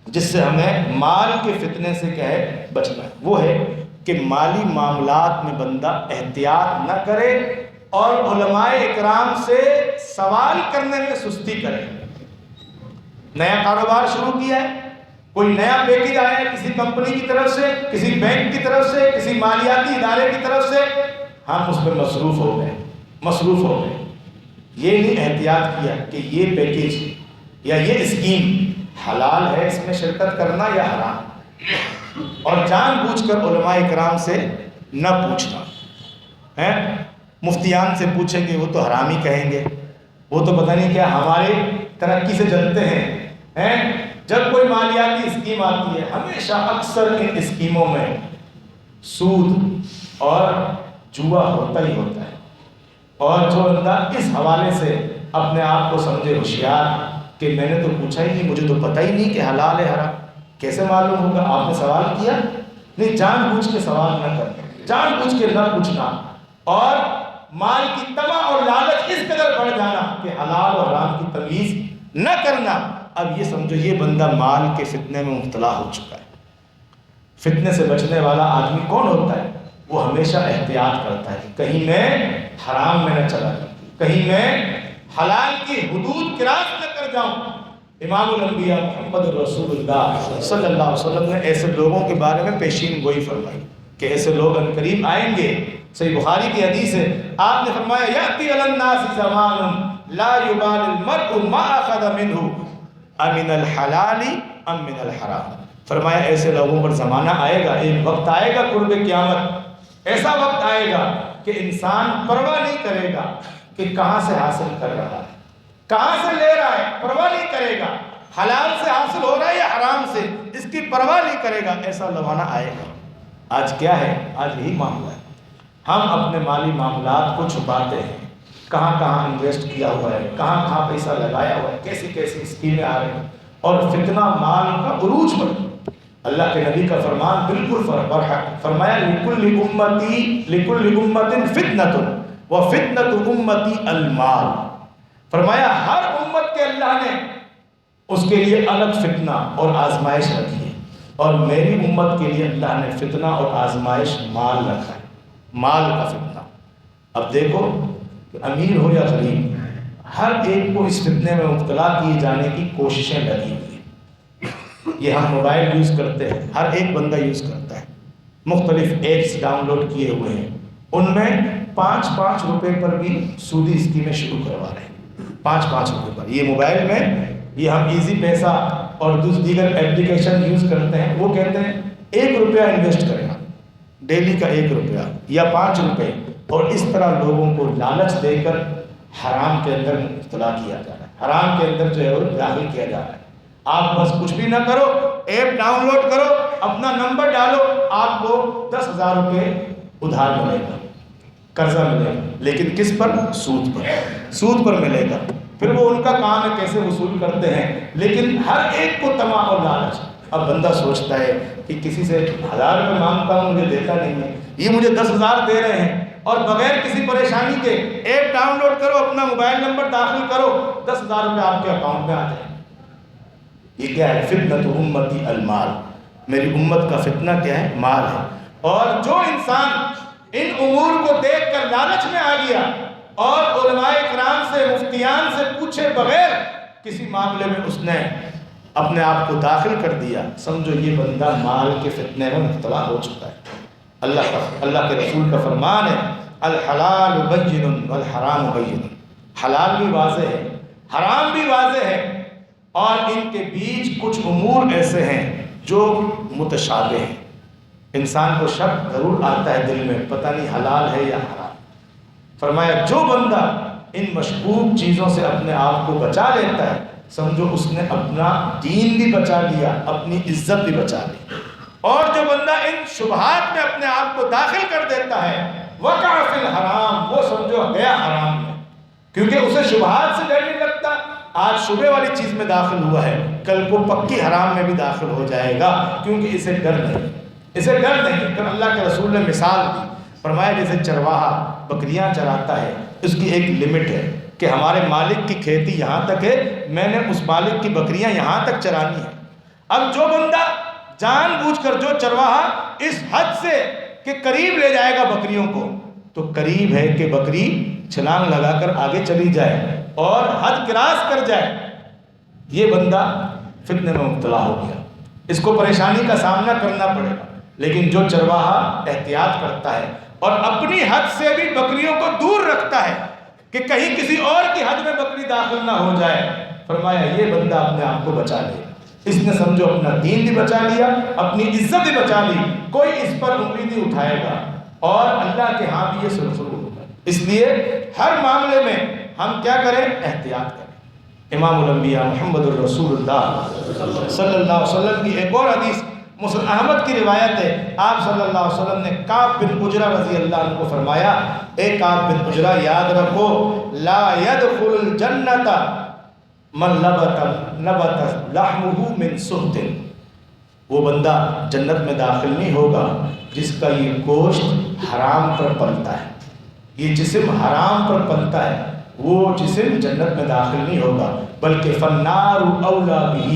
جس سے ہمیں مال کے فتنے سے کیا ہے بچنا ہے، وہ ہے کہ مالی معاملات میں بندہ احتیاط نہ کرے اور علماء اکرام سے سوال کرنے میں سستی کرے۔ نیا کاروبار شروع کیا ہے، کوئی نیا پیکج آیا ہے کسی کمپنی کی طرف سے، کسی بینک کی طرف سے، کسی مالیاتی ادارے کی طرف سے، ہم اس پہ مصروف ہو گئے، یہ نہیں احتیاط کیا کہ یہ پیکج یا یہ اسکیم حلال ہے، اس میں شرکت کرنا یا حرام، اور جان بوجھ کر علماء اکرام سے نہ پوچھنا۔ مفتیان سے پوچھیں گے وہ تو حرامی کہیں گے، وہ تو پتہ نہیں کیا ہمارے ترقی سے جلتے ہیں۔ جب کوئی مالیاتی اسکیم آتی ہے، ہمیشہ اکثر ان اسکیموں میں سود اور جوا ہوتا ہی ہوتا ہے، اور جو بندہ اس حوالے سے اپنے آپ کو سمجھے ہوشیار کہ میں نے تو پوچھا ہی نہیں، مجھے تو پتہ ہی نہیں کہ حلال ہے حرام، کیسے معلوم ہوگا؟ آپ نے سوال کیا نہیں، جان بوجھ کے سوال نہ کرنا، جان بوجھ کے نہ پوچھنا، اور مال کی طمع اور لالچ اس قدر بڑھ جانا کہ حلال اور حرام کی تمیز نہ کرنا۔ اب یہ سمجھو یہ بندہ مال کے فتنے میں مبتلا ہو چکا ہے۔ فتنے سے بچنے والا آدمی کون ہوتا ہے؟ وہ ہمیشہ احتیاط کرتا ہے کہ کہیں میں حرام میں نہ چلا جاؤں، کہیں میں حلال کی حدود کراس نہ کر جاؤں۔ امام الانبیاء محمد رسول اللہ صلی اللہ علیہ وسلم نے ایسے لوگوں کے بارے میں پیشین گوئی فرمائی کہ ایسے لوگ عنقریب آئیں گے۔ صحیح بخاری کی حدیث ہے، آپ نے فرمایا یأتی علی الناس زمان لا یبال المرء ما اخذ منہ امن الحلال ام من الحرام۔ فرمایا ایسے لوگوں پر زمانہ آئے گا، ایک وقت آئے گا قرب قیامت، ایسا وقت آئے گا کہ انسان پرواہ نہیں کرے گا کہ کہاں سے حاصل کر رہا ہے، کہاں سے لے رہا ہے، پرواہ نہیں کرے گا، حلال سے حاصل ہو رہا ہے یا حرام سے، اس کی پرواہ نہیں کرے گا۔ ایسا زمانہ آئے گا۔ آج کیا ہے؟ آج یہی معاملہ ہے، ہم اپنے مالی معاملات کو چھپاتے ہیں، کہاں کہاں انویسٹ کیا ہوا ہے، کہاں کہاں پیسہ لگایا ہوا ہے، کیسی کیسی اسکیمیں آ رہی ہیں، اور فتنہ مال کا عروج پر۔ اللہ کے نبی کا فرمان بالکل فرمایا لِكُلِّ أُمَّةٍ فِتْنَةٌ وَفِتْنَةُ أُمَّتِي الْمَالِ۔ فرمایا ہر امت کے اللہ نے اس کے لیے الگ فتنہ اور آزمائش رکھی ہے، اور میری امت کے لیے اللہ نے فتنہ اور آزمائش مال رکھا ہے، مال کا فتنہ۔ اب دیکھو کہ امیر ہو یا غریب، ہر ایک کو اس فتنے میں مبتلا کیے جانے کی کوششیں لگی ہوئی ہیں۔ یہ ہم موبائل یوز کرتے ہیں، ہر ایک بندہ یوز کرتا ہے، مختلف ایپس ڈاؤن لوڈ کیے ہوئے ہیں، ان میں 5-5 روپے پر بھی سودی اسکیمیں شروع کروا رہے ہیں، 5-5 روپے پر۔ یہ موبائل میں یہ ہم ایزی پیسہ اور دیگر اپلیکیشن یوز کرتے ہیں، وہ کہتے ہیں 1 روپیہ انویسٹ کریں، ڈیلی کا 1 روپیہ یا 5 روپے، اور اس طرح لوگوں کو لالچ دے کر حرام کے اندر مبتلا کیا جا رہا ہے، حرام کے اندر جو ہے وہ داخل کیا جا رہا ہے۔ آپ بس کچھ بھی نہ کرو، ایپ ڈاؤن لوڈ کرو، اپنا نمبر ڈالو، آپ کو 10,000 روپے ادھار ملے گا، قرضہ ملے گا، لیکن کس پر؟ سود پر، سود پر ملے گا۔ پھر وہ ان کا کام ہے کیسے وصول کرتے ہیں، لیکن ہر ایک کو طمع اور لالچ۔ اب بندہ سوچتا ہے کہ کسی سے 1000 روپے مانگتا ہوں، مجھے دیتا نہیں ہے، یہ مجھے 10,000 دے رہے ہیں، اور بغیر کسی پریشانی کے ایپ ڈاؤن لوڈ کرو، اپنا موبائل نمبر داخل کرو، 10,000 روپے آپ کے اکاؤنٹ میں آ جائیں۔ یہ کیا ہے؟ فتنۃ امتی المال، میری امت کا فتنہ کیا ہے؟ مال ہے۔ اور جو انسان ان امور کو دیکھ کر لالچ میں آ گیا اور علماء کرام سے، مفتیان سے پوچھے بغیر کسی معاملے میں اس نے اپنے آپ کو داخل کر دیا، سمجھو یہ بندہ مال کے فتنے میں مبتلا ہو چکا ہے۔ اللہ کے رسول کا فرمان ہے الحلال بین والحرام بین، حلال بھی واضح ہے، حرام بھی واضح ہے، اور ان کے بیچ کچھ امور ایسے ہیں جو متشابہ ہیں۔ انسان کو شک ضرور آتا ہے دل میں، پتہ نہیں حلال ہے یا حرام۔ فرمایا جو بندہ ان مشکوک چیزوں سے اپنے آپ کو بچا لیتا ہے، سمجھو اس نے اپنا دین بھی بچا لیا، اپنی عزت بھی بچا لی۔ اور جو بندہ ان شبہات میں اپنے آپ کو داخل کر دیتا ہے، وقع فی الحرام، وہ سمجھو گیا حرام میں، کیونکہ اسے شبہات سے ڈر نہیں لگتا۔ آج شبہ والی چیز میں داخل ہوا ہے، کل کو پکی حرام میں بھی داخل ہو جائے گا، کیونکہ اسے ڈر نہیں، اسے ڈر نہیں۔ پھر اللہ کے رسول نے مثال دی، فرمایا جیسے چرواہا بکریاں چراتا ہے، اس کی ایک لمٹ ہے کہ ہمارے مالک کی کھیتی یہاں تک ہے، میں نے اس مالک کی بکریاں یہاں تک چرانی ہے۔ اب جو بندہ جان بوجھ کر، جو چرواہا اس حد سے کہ قریب لے جائے گا بکریوں کو، تو قریب ہے کہ بکری چھلانگ لگا کر آگے چلی جائے اور حد کراس کر جائے، یہ بندہ فتنے میں مبتلا ہو گیا، اس کو پریشانی کا سامنا کرنا پڑے گا۔ لیکن جو چرواہا احتیاط کرتا ہے اور اپنی حد سے بھی بکریوں کو دور رکھتا ہے کہ کہیں کسی اور کی حد میں بکری داخل نہ ہو جائے، فرمایا یہ بندہ اپنے آپ کو بچا لے، اس نے سمجھو اپنا دین بھی بچا لیا، اپنی عزت بھی بچا لی، کوئی اس پر انگلی نہیں اٹھائے گا، اور اللہ کے ہاں بھی یہ سرسرو ہوگا۔ اس لیے ہر معاملے میں ہم کیا کریں؟ احتیاط کریں۔ امام الانبیاء محمد الرسول اللہ صلی اللہ علیہ وسلم کی ایک اور حدیث مسلم احمد کی روایت ہے، آپ صلی اللہ علیہ وسلم نے کعب بن عجرہ رضی اللہ عنہ کو فرمایا، اے کعب بن عجرہ یاد رکھو، لا يدخل الجنت من نبت لحمہ من سحت، وہ بندہ جنت میں داخل نہیں ہوگا جس کا یہ گوشت حرام پر پلتا ہے، یہ جسم حرام پر پلتا ہے، وہ جسم جنت میں داخل نہیں ہوگا، بلکہ فالنار اولا بہ،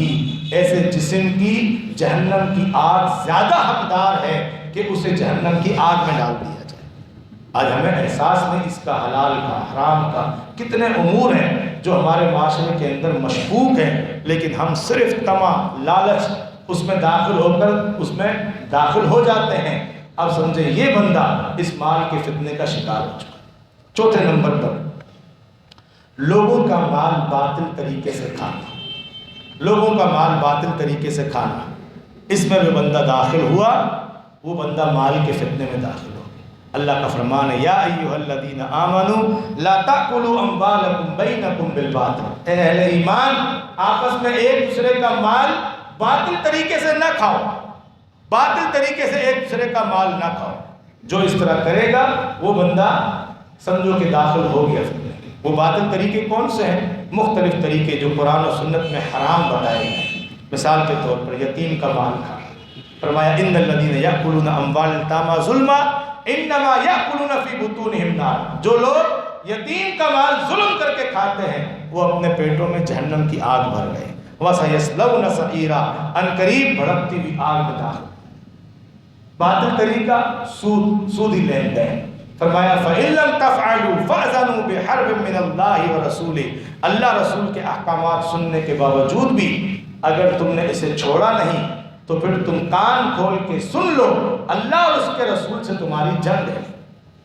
ایسے جسم کی جہنم کی آگ زیادہ حقدار ہے کہ اسے جہنم کی آگ میں ڈال دیا جائے۔ آج ہمیں احساس نہیں اس کا، حلال کا، حرام کا، کتنے امور ہیں جو ہمارے معاشرے کے اندر مشکوک ہیں، لیکن ہم صرف طمع، لالچ اس میں داخل ہو کر اس میں داخل ہو جاتے ہیں۔ اب سمجھیں یہ بندہ اس مال کے فتنے کا شکار ہو چکا۔ چوتھے نمبر پر لوگوں کا مال باطل طریقے سے کھانا، لوگوں کا مال باطل طریقے سے کھانا، اس میں بھی بندہ داخل ہوا، وہ بندہ مال کے فتنے میں داخل ہو گیا۔ اللہ کا فرمان ہے یا ایھا الذین آمنوا لا تأکلوا اموالکم بینکم بالباطل، اے اہل ایمان آپس میں ایک دوسرے کا مال باطل طریقے سے نہ کھاؤ، باطل طریقے سے ایک دوسرے کا مال نہ کھاؤ۔ جو اس طرح کرے گا وہ بندہ سمجھو کہ داخل ہو گیا فتنے۔ وہ باطل طریقے کون سے ہیں؟ مختلف طریقے جو قرآن و سنت میں حرام بتائے گئے۔ مثال کے طور پر یتیم کا مال کھانا، فرمایا ان الذین یأکلون اموال الایتامی ظلما انما یأکلون فی بطونہم نار، جو لوگ یتیم کا مال ظلم کر کے کھاتے ہیں وہ اپنے پیٹوں میں جہنم کی آگ بھر گئے، وَسَيَصْلَوْنَ سَعِيرًا، عنقریب بھڑکتی ہوئی آگ میں داخل۔ باطل طریقہ سودی لین دین، فرمایا فَإِن لَمْ تَفْعَلُوا فَأْذَنُوا بِحَرْبٍ مِّنَ اللَّهِ وَرَسُولِهِ، اللہ رسول کے احکامات سننے کے باوجود بھی اگر تم نے اسے چھوڑا نہیں تو پھر تم کان کھول کے سن لو، اللہ اور اس کے رسول سے تمہاری جنگ ہے،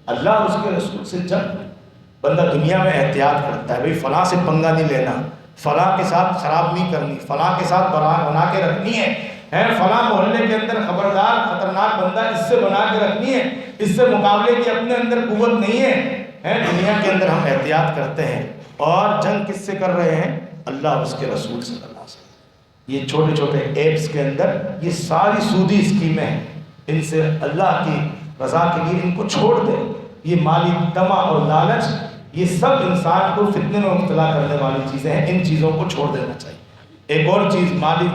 اللہ اور اس کے رسول سے جنگ۔ بندہ دنیا میں احتیاط کرتا ہے، بھئی فلاں سے پنگا نہیں لینا، فلاں کے ساتھ خراب نہیں کرنی، فلاں کے ساتھ بنا کے رکھنی ہے، فلاں محلے کے اندر خبردار خطرناک بندہ اس سے بنا کے رکھنی ہے، اس سے مقابلے کی اپنے اندر قوت نہیں ہے۔ دنیا کے اندر ہم احتیاط کرتے ہیں، اور جنگ کس سے کر رہے ہیں؟ اللہ اور اس کے رسول سے اللہ سے۔ یہ چھوٹے چھوٹے ایپس کے اندر یہ ساری سودی اسکیمیں ہیں، ان سے اللہ کی رضا کے لیے ان کو چھوڑ دیں۔ یہ مالی طمع اور لالچ یہ سب انسان کو فتنے میں مبتلا کرنے والی چیزیں ہیں، ان چیزوں کو چھوڑ دینا چاہیے۔ ایک اور چیز مالی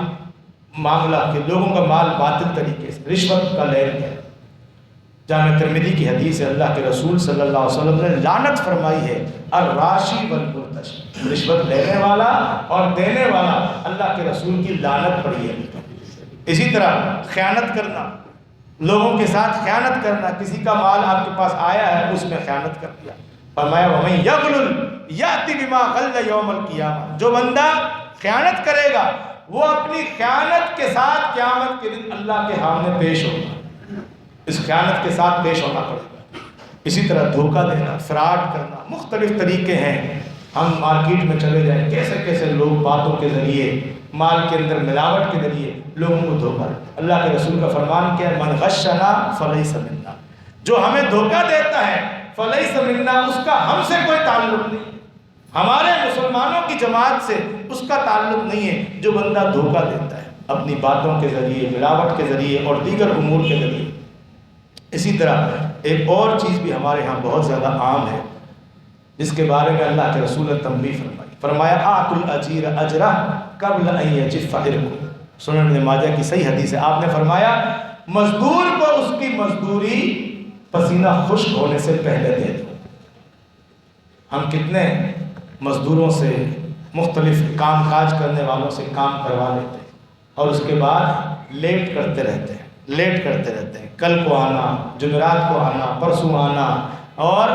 معاملہ کہ لوگوں کا مال باطل طریقے سے، رشوت کا لین دین، جامع ترمذی کی حدیث ہے، اللہ کے رسول صلی اللہ علیہ وسلم نے لعنت فرمائی ہے الراشی والمرتشی، رشوت لینے والا اور دینے والا، اللہ کے رسول کی لعنت پڑی ہے۔ اسی طرح خیانت کرنا، لوگوں کے ساتھ خیانت کرنا، کسی کا مال آپ کے پاس آیا ہے اس میں خیانت کر دیا، فرمایا وَمَن يَغْلُلْ يَأْتِ بِمَا غَلَّ يَوْمَ الْقِيَامَةِ، جو بندہ خیانت کرے گا وہ اپنی خیانت کے ساتھ قیامت کے دن اللہ کے سامنے پیش ہوگا، اس خیانت کے ساتھ پیش ہونا پڑے گا۔ اسی طرح دھوکہ دینا، فراڈ کرنا، مختلف طریقے ہیں۔ ہم مارکیٹ میں چلے جائیں، کیسے کیسے لوگ باتوں کے ذریعے، مال کے اندر ملاوٹ کے ذریعے لوگوں کو دھوکہ دے۔ اللہ کے رسول کا فرمان کیا ہے؟ من غشنا فلیس منا، جو ہمیں دھوکہ دیتا ہے فلیس منا، اس کا ہم سے کوئی تعلق نہیں، ہمارے مسلمانوں کی جماعت سے اس کا تعلق نہیں ہے۔ جو بندہ دھوکہ دیتا ہے اپنی باتوں کے ذریعے، ملاوٹ کے ذریعے اور دیگر امور کے ذریعے۔ اسی طرح ایک اور چیز بھی ہمارے ہاں بہت زیادہ عام ہے، جس کے بارے میں اللہ کے رسول نے تنبیہ فرمائی، فرمایا آتُ الْأَجِيرَ أَجْرَهُ قبل ان یجف عرقہ۔ سنن ابن ماجہ کی صحیح حدیث ہے، آپ نے فرمایا مزدور کو اس کی مزدوری پسینہ خشک ہونے سے پہلے دے دو۔ ہم کتنے مزدوروں سے، مختلف کام کاج کرنے والوں سے کام کروا لیتے ہیں اور اس کے بعد لیٹ کرتے رہتے ہیں، لیٹ کرتے رہتے ہیں، کل کو آنا، جمعرات کو آنا، پرسوں آنا، اور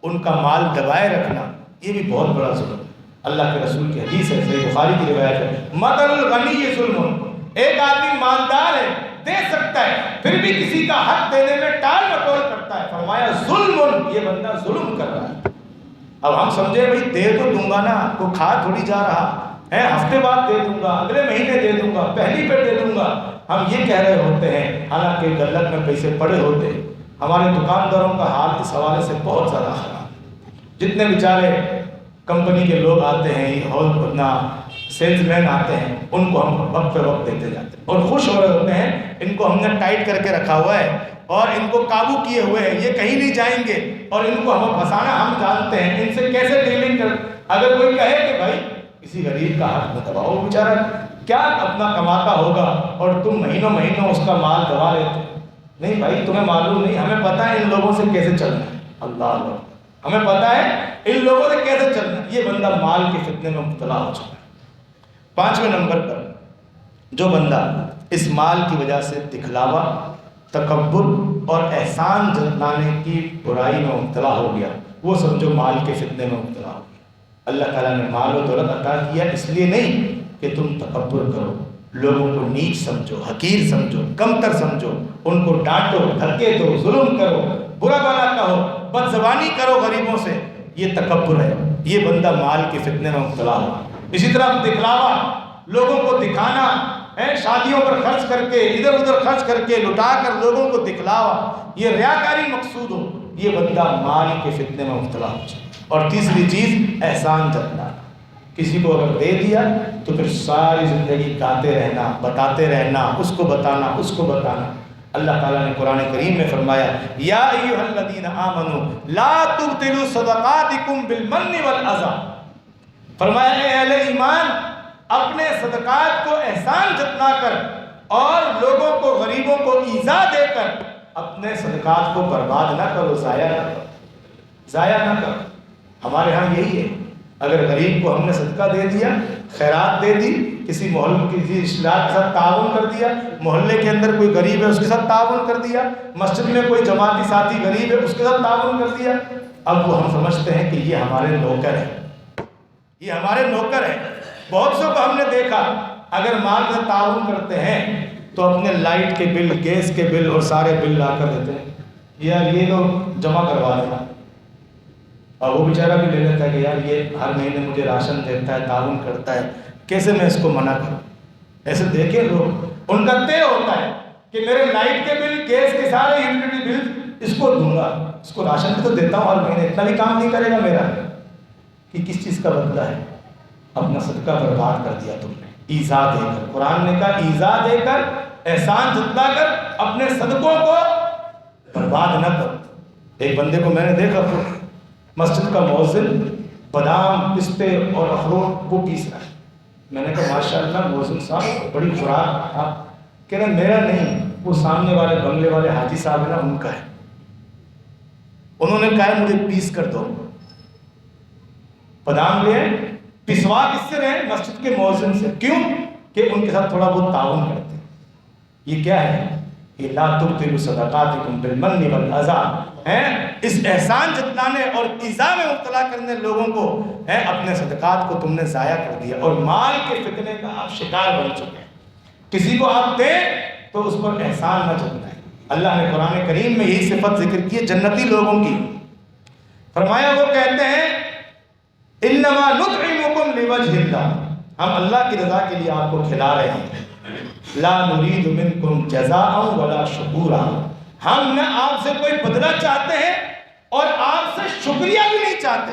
ان کا مال دبائے رکھنا، یہ بھی بہت بڑا ظلم ہے۔ اللہ کے رسول کی حدیث ہے، صحیح بخاری کی روایت ہے، مَثَلُ الْغَنِيِّ ظُلْمٌ، ایک آدمی مالدار ہے، دے سکتا ہے، پھر بھی کسی کا حق دینے میں ٹال مٹول کرتا ہے، فرمایا ظلم، یہ بندہ ظلم کر رہا ہے۔ اب ہم سمجھے بھائی دے تو دوں گا نا، کو کھا تھوڑی جا رہا ہے، ہفتے بعد دے دوں گا، اگلے مہینے دے دوں گا، پہلی پہ دے دوں گا، ہم یہ کہہ رہے ہوتے ہیں، حالانکہ غلط میں پیسے پڑے ہوتے ہیں۔ ہمارے دکانداروں کا حال اس حوالے سے بہت زیادہ خراب، جتنے بیچارے کمپنی کے لوگ آتے ہیں، اپنا سیلز مین آتے ہیں، ان کو ہم وقت پہ وقت دیتے جاتے ہیں اور خوش ہو رہے ہوتے ہیں، ان کو ہم نے ٹائٹ کر کے رکھا ہوا ہے اور ان کو قابو کیے ہوئے ہیں، یہ کہیں نہیں جائیں گے اور ان کو ہم پھنسانا ہم جانتے ہیں، ان سے کیسے ڈیلنگ کر۔ اگر کوئی کہے کہ بھائی کسی غریب کا حق نہ دباؤ، بیچارہ کیا اپنا کماتا ہوگا اور تم مہینوں مہینوں اس کا مال دبا لیتے، نہیں بھائی تمہیں معلوم نہیں، ہمیں پتہ ہے ان لوگوں سے کیسے چلنا ہے، اللہ ہمیں پتہ ہے ان لوگوں سے کیسے چلنا ہے۔ یہ بندہ مال کے فتنے میں مبتلا ہو چکا ہے۔ 5ویں نمبر پر جو بندہ اس مال کی وجہ سے دکھلاوا، تکبر اور احسان جتلانے کی برائی میں مبتلا ہو گیا، وہ سمجھو مال کے فتنے میں مبتلا ہو گیا۔ اللہ تعالیٰ نے مال و دولت عطا کیا اس لیے نہیں کہ تم تکبر کرو، لوگوں کو نیچ سمجھو، حقیر سمجھو، کمتر سمجھو، ان کو ڈانٹو، دھکے دو، ظلم کرو، برا بھلا کہو، بد زبانی کرو غریبوں سے، یہ تکبر ہے، یہ بندہ مال کے فتنے میں مبتلا ہو۔ اسی طرح دکھلاوا، لوگوں کو دکھانا، شادیوں پر خرچ کر کے، ادھر ادھر خرچ کر کے، لٹا کر لوگوں کو دکھلاوا، یہ ریاکاری مقصود ہو، یہ بندہ مال کے فتنے میں مبتلا ہو جائے۔ اور تیسری چیز احسان جتلانا، کسی کو اگر دے دیا تو پھر ساری زندگی گاتے رہنا، بتاتے رہنا، اس کو بتانا، اس کو بتانا۔ اللہ تعالیٰ نے قرآن کریم میں فرمایا یا ایھا الذین آمنوا لا تبطلوا صدقاتکم بالمن والاذی، فرمایا اے اہل ایمان اپنے صدقات کو احسان جتلا کر اور لوگوں کو، غریبوں کو ایذا دے کر اپنے صدقات کو برباد نہ کرو، ضائع نہ کرو، ضائع نہ کرو۔ ہمارے ہاں یہی ہے، اگر غریب کو ہم نے صدقہ دے دیا، خیرات دے دی، کسی محلے کسی اصلاح کے ساتھ تعاون کر دیا، محلے کے اندر کوئی غریب ہے اس کے ساتھ تعاون کر دیا، مسجد میں کوئی جماعتی ساتھی غریب ہے اس کے ساتھ تعاون کر دیا، اب وہ ہم سمجھتے ہیں کہ یہ ہمارے نوکر ہیں، یہ ہمارے نوکر ہیں۔ بہت سو کو ہم نے دیکھا اگر مال سے تعاون کرتے ہیں تو اپنے لائٹ کے بل، گیس کے بل اور سارے بل لا کر دیتے ہیں، یار یہ تو جمع کروا دینا، اور وہ بیچارہ بھی لے لیتا ہے کہ یار یہ ہر مہینے مجھے راشن دیتا ہے، تعاون کرتا ہے، کیسے میں اس کو منع کروں۔ ایسے دیکھیں لوگ، ان کا طے ہوتا ہے کہ میرے لائٹ کے بل، گیس کے سارے یوٹیلیٹی بل اس کو دوں گا، اس کو راشن بھی تو دیتا ہوں ہر مہینے، اتنا بھی کام نہیں کرے گا میرا، کہ کس چیز کا بدلہ ہے؟ اپنا صدقہ برباد کر دیا تم نے، ایذا دے کر۔ قرآن نے کہا ایذا دے کر، احسان جتلا کر اپنے صدقوں کو برباد نہ کرو۔ ایک بندے کو میں نے دیکھا، مسجد کا مؤذن بادام، پستے اور اخروٹ وہ پیس رہا ہے، میں نے کہا ماشاءاللہ مؤذن صاحب بڑی خوراک، آپ کہہ رہے میرا نہیں، وہ سامنے والے بنگلے والے حاجی صاحب ہے نا ان کا ہے۔ انہوں نے کہا مجھے پیس کر دو، بادام لے پسوا کس سے رہے؟ مسجد کے مؤذن سے۔ کیوں؟ کہ ان کے ساتھ تھوڑا بہت تعاون کرتے ہیں۔ یہ کیا ہے؟ یہ لا تبطلوا صدقاتکم بالمن والاذى ہے، اس احسان جتلانے اور ایذا میں مبتلا کرنے لوگوں کو ہے، اپنے صدقات کو تم نے ضائع کر دیا اور مال کے فتنے کا آپ شکار بن چکے ہیں۔ کسی کو آپ دیں تو اس پر احسان نہ جتلائیں۔ اللہ نے قرآن کریم میں یہی صفت ذکر کی ہے جنتی لوگوں کی، فرمایا وہ کہتے ہیں انما نطعمکم لوجہ اللہ، ہم اللہ کی رضا کے لیے آپ کو کھلا رہے ہیں، لا نرید منکم جزاء ولا شکورا، ہم نہ آپ سے کوئی بدلہ چاہتے ہیں اور آپ سے شکریہ بھی نہیں چاہتے۔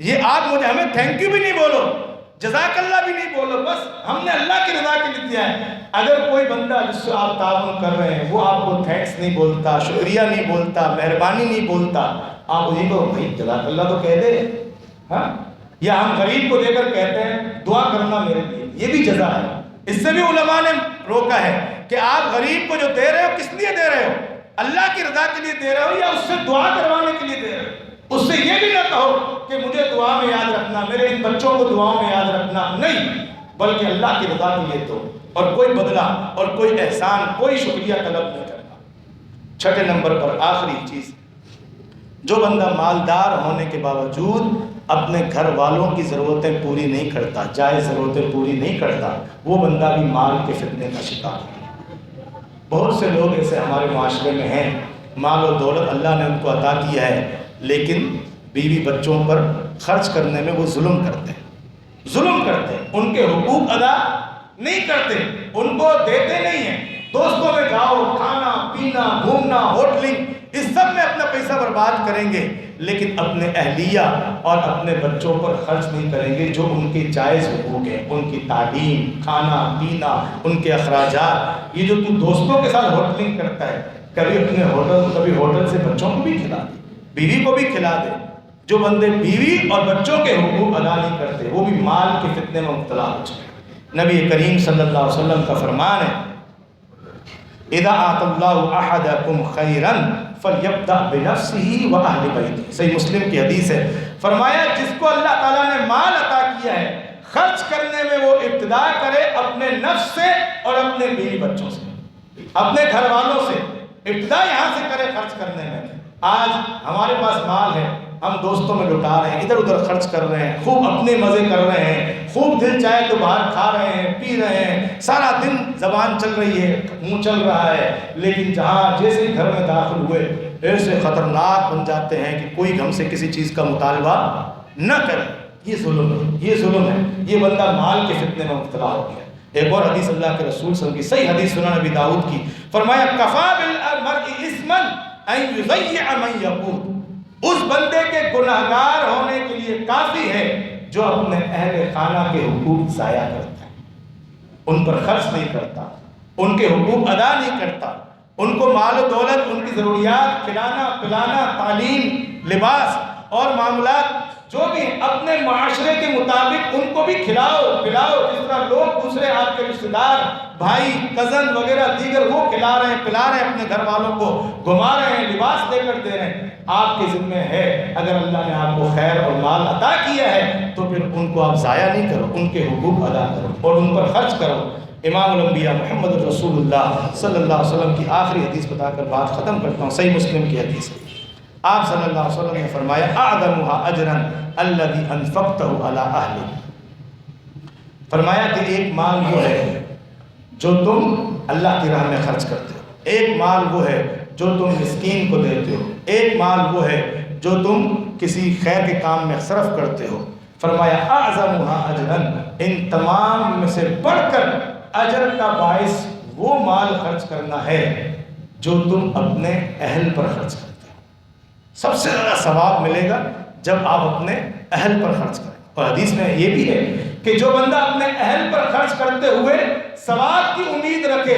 یہ آپ مجھے ہمیں تھینک یو بھی نہیں بولو، جزاک اللہ بھی نہیں بولو، بس ہم نے اللہ کی رضا کے لیے دیا ہے۔ اگر کوئی بندہ جس سے آپ تعاون کر رہے ہیں وہ آپ کو تھینکس نہیں بولتا، شکریہ نہیں بولتا، مہربانی نہیں بولتا، آپ اسی کو بھائی جزاک اللہ تو کہہ دے، ہاں؟ یا ہم غریب کو دے کر کہتے ہیں دعا کرنا میرے لیے، یہ بھی جزا ہے۔ اس سے بھی علماء نے روکا ہے کہ آپ غریب کو جو دے رہے ہو کس لیے دے رہے ہو؟ اللہ کی رضا کے لیے دے رہے ہو یا اس سے دعا کروانے کے لیے دے رہے ہو؟ اس سے یہ بھی نہ کہو کہ مجھے دعا میں یاد رکھنا، میرے ان بچوں کو دعاؤں میں یاد رکھنا، نہیں، بلکہ اللہ کی رضا کے لیے دو، اور کوئی بدلہ اور کوئی احسان، کوئی شکریہ طلب نہیں کرنا۔ چھٹے نمبر پر آخری چیز، جو بندہ مالدار ہونے کے باوجود اپنے گھر والوں کی ضرورتیں پوری نہیں کرتا، جائز ضرورتیں پوری نہیں کرتا، وہ بندہ بھی مال کے فتنے کا شکار ہے۔ بہت سے لوگ ایسے ہمارے معاشرے میں ہیں، مال و دولت اللہ نے ان کو عطا کیا ہے، لیکن بیوی بچوں پر خرچ کرنے میں وہ ظلم کرتے ہیں، ظلم کرتے ہیں، ان کے حقوق ادا نہیں کرتے، ان کو دیتے نہیں ہیں۔ دوستوں میں جاؤ، کھانا پینا، گھومنا، ہوٹلنگ، اس سب میں اپنا پیسہ برباد کریں گے، لیکن اپنے اہلیہ اور اپنے بچوں پر خرچ نہیں کریں گے جو ان کے جائز حقوق ہیں، ان کی تعلیم، کھانا پینا، ان کے اخراجات۔ یہ جو تو دوستوں کے ساتھ ہوٹلنگ کرتا ہے، کبھی ہوٹل سے بچوں کو بھی کھلا دے، بیوی کو بھی کھلا دے۔ جو بندے بیوی اور بچوں کے حقوق ادا نہیں کرتے وہ بھی مال کے فتنے میں مبتلا ہو چکے۔ نبی کریم صلی اللہ علیہ وسلم کا فرمان ہے اذا آت اللہ احدکم خیرا فلیبدأ بنفسہ واہل بیتہ، صحیح مسلم کی حدیث ہے، فرمایا جس کو اللہ تعالیٰ نے مال عطا کیا ہے خرچ کرنے میں وہ ابتدا کرے اپنے نفس سے اور اپنے بیوی بچوں سے، اپنے گھر والوں سے ابتدا یہاں سے کرے خرچ کرنے میں۔ آج ہمارے پاس مال ہے، ہم دوستوں میں لٹا رہے ہیں، ادھر ادھر خرچ کر رہے ہیں، خوب اپنے مزے کر رہے ہیں، خوب دل چاہے تو باہر کھا رہے ہیں، پی رہے ہیں، سارا دن زبان چل رہی ہے، منہ چل رہا ہے، لیکن جہاں جیسے ہی گھر میں داخل ہوئے ایسے خطرناک بن جاتے ہیں کہ کوئی ہم سے کسی چیز کا مطالبہ نہ کرے۔ یہ ظلم ہے، یہ ظلم ہے، یہ بندہ مال کے فتنے میں مبتلا ہو گیا۔ ایک اور حدیث اللہ کے رسول صلی اللہ علیہ وسلم کی صحیح حدیث سنن نبی داؤد کی، فرمایا کفا بالمرء اثما ان یضیع من یقوت، اس بندے کے گناہگار ہونے کے لیے کافی ہے جو اپنے اہل خانہ کے حقوق ضائع کرتا ہے، ان پر خرچ نہیں کرتا، ان کے حقوق ادا نہیں کرتا، ان کو مال و دولت، ان کی ضروریات، کھلانا پلانا، تعلیم، لباس اور معاملات جو بھی اپنے معاشرے کے مطابق ان کو بھی کھلاؤ پلاؤ، جس طرح لوگ دوسرے آپ کے رشتہ دار، بھائی، کزن وغیرہ دیگر وہ کھلا رہے ہیں پلا رہے ہیں، اپنے گھر والوں کو گھما رہے ہیں، لباس دے کر دے رہے ہیں، آپ کے ذمہ ہے اگر اللہ نے آپ کو خیر اور مال عطا کیا ہے تو پھر ان کو آپ ضائع نہیں کرو، ان کے حقوق ادا کرو اور ان پر خرچ کرو۔ امام الانبیاء محمد رسول اللہ صلی اللہ علیہ وسلم کی آخری حدیث بتا کر بات ختم کرتا ہوں، صحیح مسلم کی حدیث ہے۔ آپ صلی اللہ علیہ وسلم نے فرمایا اعظمها اجرا الذي انفقته على اهلك، فرمایا کہ ایک مال وہ ہے جو تم اللہ کی راہ میں خرچ کرتے ہو، ایک مال وہ ہے جو تم مسکین کو دیتے ہو، ایک مال وہ ہے جو تم کسی خیر کے کام میں صرف کرتے ہو۔ فرمایا اعظمها اجرا، ان تمام میں سے بڑھ کر اجر کا باعث وہ مال خرچ کرنا ہے جو تم اپنے اہل پر خرچ کرتے ہو۔ سب سے زیادہ ثواب ملے گا جب آپ اپنے اہل پر خرچ کریں، اور حدیث میں یہ بھی ہے کہ جو بندہ اپنے اہل پر خرچ کرتے ہوئے ثواب کی امید رکھے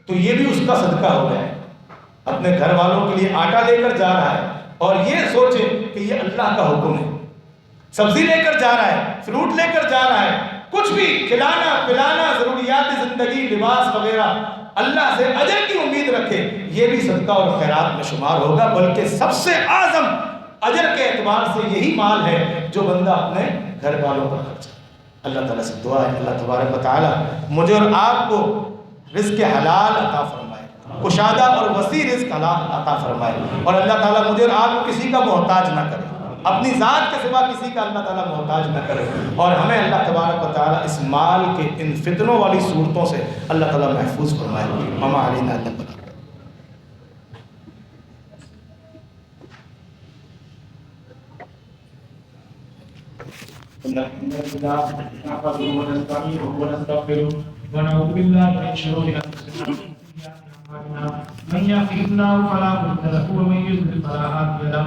تو یہ بھی اس کا صدقہ ہو جائے، اپنے گھر والوں کے لیے آٹا لے کر جا رہا ہے اور یہ سوچے کہ یہ اللہ کا حکم ہے، سبزی لے کر جا رہا ہے، فروٹ لے کر جا رہا ہے، کچھ بھی کھلانا پلانا، ضروریات زندگی، لباس وغیرہ، اللہ سے اجر کی امید رکھے، یہ بھی صدقہ اور خیرات میں شمار ہوگا، بلکہ سب سے اعظم اجر کے اعتبار سے یہی مال ہے جو بندہ اپنے گھر والوں پر خرچ کرے۔ اللہ تعالیٰ سے دعا ہے اللہ تبارک و تعالیٰ مجھے اور آپ کو رزق حلال عطا فرمائے، کشادہ اور وسیع رزق حلال عطا فرمائے، اور اللہ تعالیٰ مجھے اور آپ کو کسی کا محتاج نہ کرے، اپنی ذات کے سوا کسی کا اللہ تعالیٰ محتاج نہ کرے، اور ہمیں اللہ تبارک و تعالیٰ اس مال کے ان فتنوں والی صورتوں سے اللہ تعالیٰ محفوظ فرمائے۔ وما علینا الا البلاغ۔ ونعوذ بالله من شرور انفسنا ومن يهده الله فلا مضل له ومن يضلل فلا هادي له